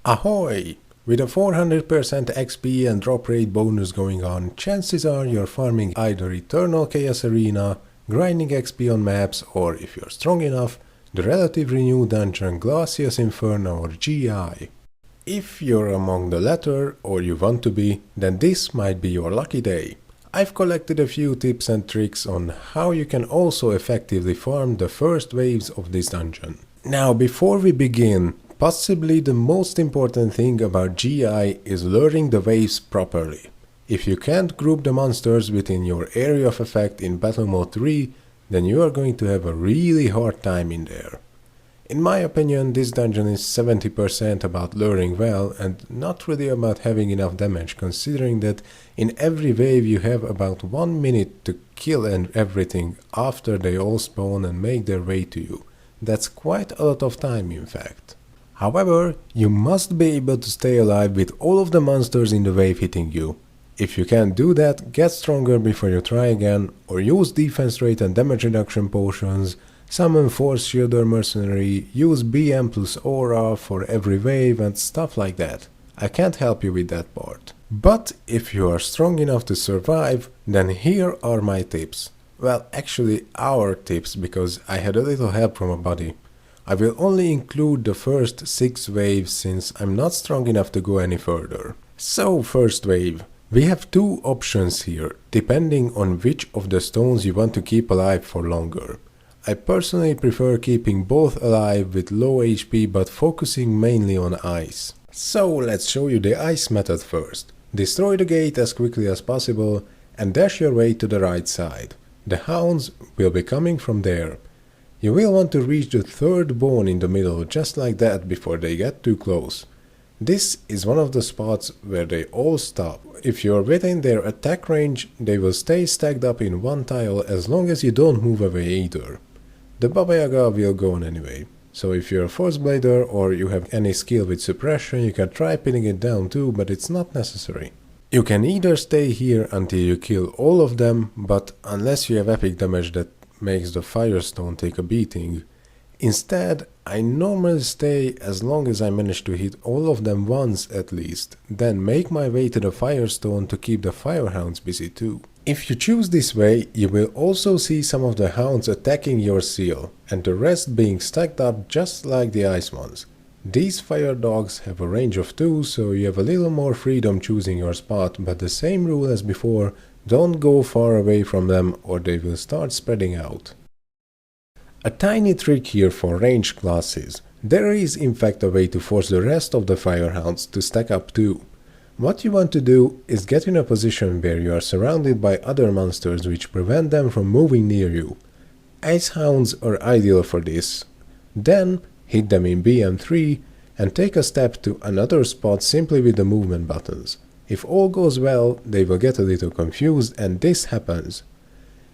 Ahoy! With a 400% XP and drop rate bonus going on, chances are you're farming either Eternal Chaos Arena, grinding XP on maps, or if you're strong enough, the relatively new dungeon Glacies Inferna or GI. If you're among the latter, or you want to be, then this might be your lucky day. I've collected a few tips and tricks on how you can also effectively farm the first waves of this dungeon. Now, before we begin, possibly the most important thing about GI is luring the waves properly. If you can't group the monsters within your area of effect in Battle Mode 3, then you are going to have a really hard time in there. In my opinion, this dungeon is 70% about luring well and not really about having enough damage, considering that in every wave you have about 1 minute to kill and everything after they all spawn and make their way to you. That's quite a lot of time, in fact. However, you must be able to stay alive with all of the monsters in the wave hitting you. If you can't do that, get stronger before you try again, or use defense rate and damage reduction potions, summon Force Shielder Mercenary, use BM plus Aura for every wave and stuff like that. I can't help you with that part. But if you are strong enough to survive, then here are my tips. Well, actually our tips, because I had a little help from a buddy. I will only include the first 6 waves since I'm not strong enough to go any further. So, first wave. We have 2 options here, depending on which of the stones you want to keep alive for longer. I personally prefer keeping both alive with low HP but focusing mainly on ice. So let's show you the ice method first. Destroy the gate as quickly as possible and dash your way to the right side. The hounds will be coming from there. You will want to reach the 3rd bone in the middle just like that before they get too close. This is one of the spots where they all stop. If you're within their attack range, they will stay stacked up in one tile as long as you don't move away either. The Baba Yaga will go on anyway, so if you're a Force Blader or you have any skill with suppression, you can try pinning it down too, but it's not necessary. You can either stay here until you kill all of them, but unless you have epic damage that makes the Firestone take a beating. Instead, I normally stay as long as I manage to hit all of them once at least, then make my way to the Firestone to keep the Firehounds busy too. If you choose this way, you will also see some of the hounds attacking your seal, and the rest being stacked up just like the ice ones. These fire dogs have a range of 2, so you have a little more freedom choosing your spot, but the same rule as before, don't go far away from them or they will start spreading out. A tiny trick here for ranged classes. There is in fact a way to force the rest of the firehounds to stack up too. What you want to do is get in a position where you are surrounded by other monsters which prevent them from moving near you. Ice hounds are ideal for this. Then hit them in BM3 and take a step to another spot simply with the movement buttons. If all goes well, they will get a little confused and this happens.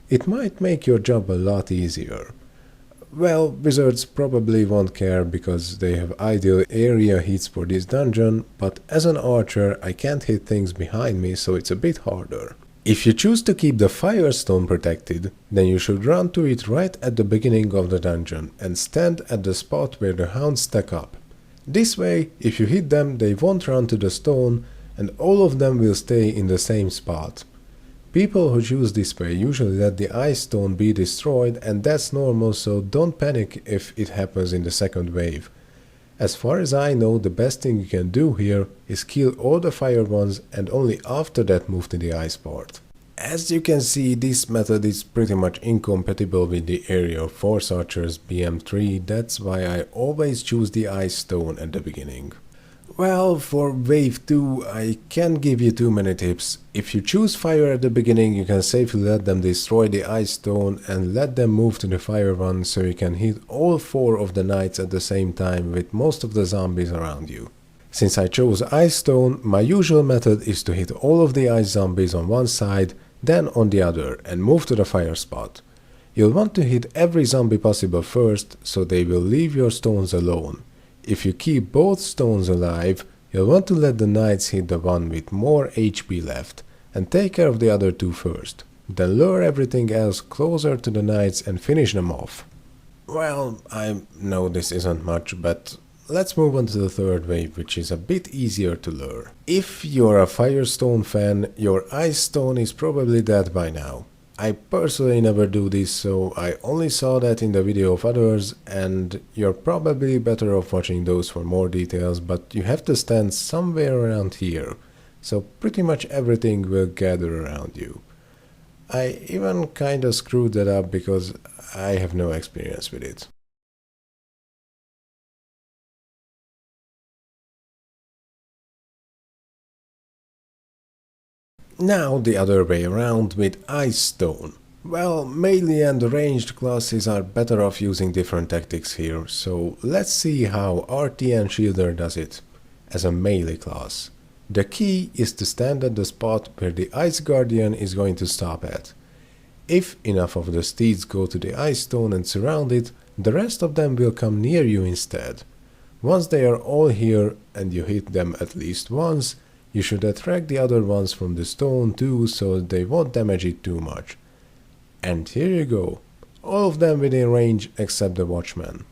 It might make your job a lot easier. Well, wizards probably won't care because they have ideal area hits for this dungeon, but as an archer I can't hit things behind me, so it's a bit harder. If you choose to keep the Firestone protected, then you should run to it right at the beginning of the dungeon and stand at the spot where the hounds stack up. This way, if you hit them, they won't run to the stone and all of them will stay in the same spot. People who choose this way usually let the ice stone be destroyed, and that's normal, so don't panic if it happens in the second wave. As far as I know, the best thing you can do here is kill all the fire ones and only after that move to the ice part. As you can see, this method is pretty much incompatible with the area of Force Archers BM3, that's why I always choose the ice stone at the beginning. Well, for wave 2 I can't give you too many tips. If you choose fire at the beginning, you can safely let them destroy the ice stone and let them move to the fire one so you can hit all 4 of the knights at the same time with most of the zombies around you. Since I chose ice stone, my usual method is to hit all of the ice zombies on one side, then on the other and move to the fire spot. You'll want to hit every zombie possible first, so they will leave your stones alone. If you keep both stones alive, you'll want to let the knights hit the one with more HP left, and take care of the other 2 first. Then lure everything else closer to the knights and finish them off. Well, I know this isn't much, but let's move on to the third wave, which is a bit easier to lure. If you're a Firestone fan, your Ice Stone is probably dead by now. I personally never do this, so I only saw that in the video of others, and you're probably better off watching those for more details, but you have to stand somewhere around here, so pretty much everything will gather around you. I even kinda screwed that up because I have no experience with it. Now the other way around with Ice Stone. Well, melee and ranged classes are better off using different tactics here, so let's see how RTN Shielder does it as a melee class. The key is to stand at the spot where the Ice Guardian is going to stop at. If enough of the steeds go to the Ice Stone and surround it, the rest of them will come near you instead. Once they are all here and you hit them at least once, you should attract the other ones from the stone too, so they won't damage it too much. And here you go, all of them within range except the Watchman.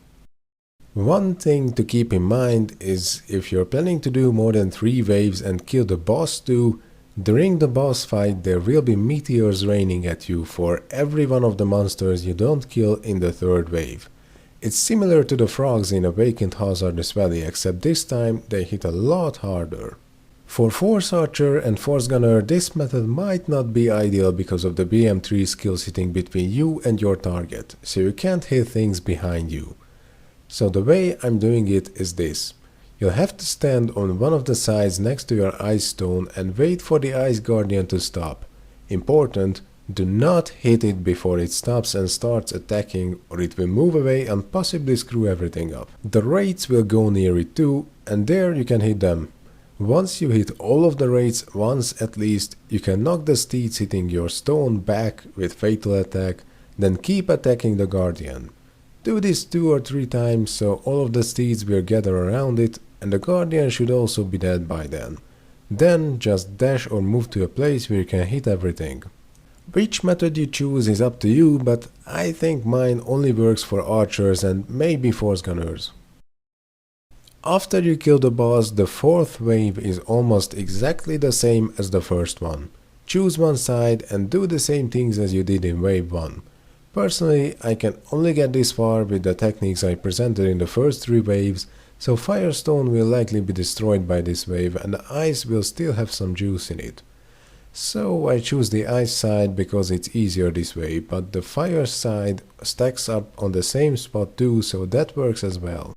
One thing to keep in mind is if you're planning to do more than 3 waves and kill the boss too, during the boss fight there will be meteors raining at you for every one of the monsters you don't kill in the third wave. It's similar to the frogs in Awakened Hazardous Valley, except this time they hit a lot harder. For Force Archer and Force Gunner, this method might not be ideal because of the BM3 skill sitting between you and your target, so you can't hit things behind you. So the way I'm doing it is this. You'll have to stand on one of the sides next to your Ice Stone and wait for the Ice Guardian to stop. Important, do not hit it before it stops and starts attacking, or it will move away and possibly screw everything up. The raids will go near it too, and there you can hit them. Once you hit all of the raids once at least, you can knock the steeds hitting your stone back with fatal attack, then keep attacking the Guardian. Do this 2 or 3 times so all of the steeds will gather around it, and the Guardian should also be dead by then. Then just dash or move to a place where you can hit everything. Which method you choose is up to you, but I think mine only works for archers and maybe force gunners. After you kill the boss, the fourth wave is almost exactly the same as the first one. Choose one side and do the same things as you did in wave 1. Personally, I can only get this far with the techniques I presented in the first 3 waves, so Firestone will likely be destroyed by this wave and the ice will still have some juice in it. So I choose the ice side because it's easier this way, but the fire side stacks up on the same spot too, so that works as well.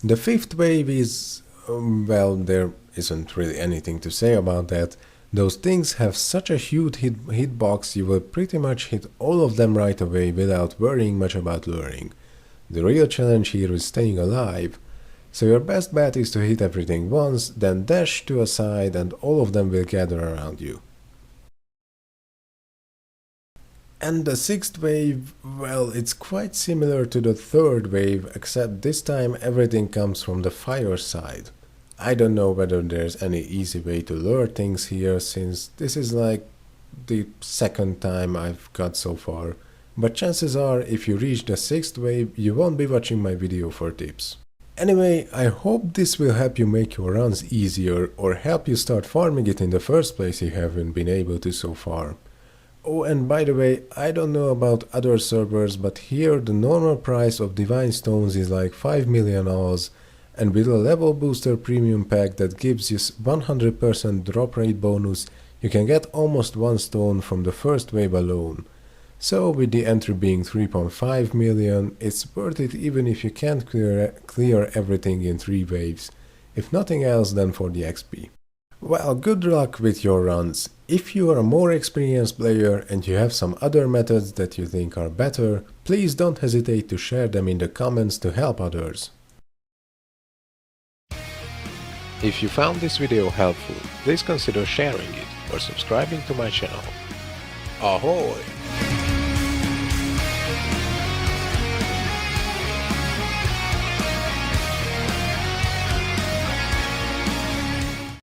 The fifth wave is, well, there isn't really anything to say about that. Those things have such a huge hitbox, you will pretty much hit all of them right away without worrying much about luring. The real challenge here is staying alive, so your best bet is to hit everything once, then dash to a side and all of them will gather around you. And the sixth wave, well, it's quite similar to the third wave, except this time everything comes from the fire side. I don't know whether there's any easy way to lure things here, since this is like the second time I've got so far, but chances are if you reach the sixth wave you won't be watching my video for tips. Anyway, I hope this will help you make your runs easier or help you start farming it in the first place if you haven't been able to so far. Oh, and by the way, I don't know about other servers, but here the normal price of Divine Stones is like 5 million Oz, and with a level booster premium pack that gives you 100% drop rate bonus, you can get almost 1 stone from the first wave alone. So with the entry being 3.5 million, it's worth it even if you can't clear everything in 3 waves, if nothing else than for the XP. Well, good luck with your runs. If you are a more experienced player and you have some other methods that you think are better, please don't hesitate to share them in the comments to help others. If you found this video helpful, please consider sharing it or subscribing to my channel. Ahoy!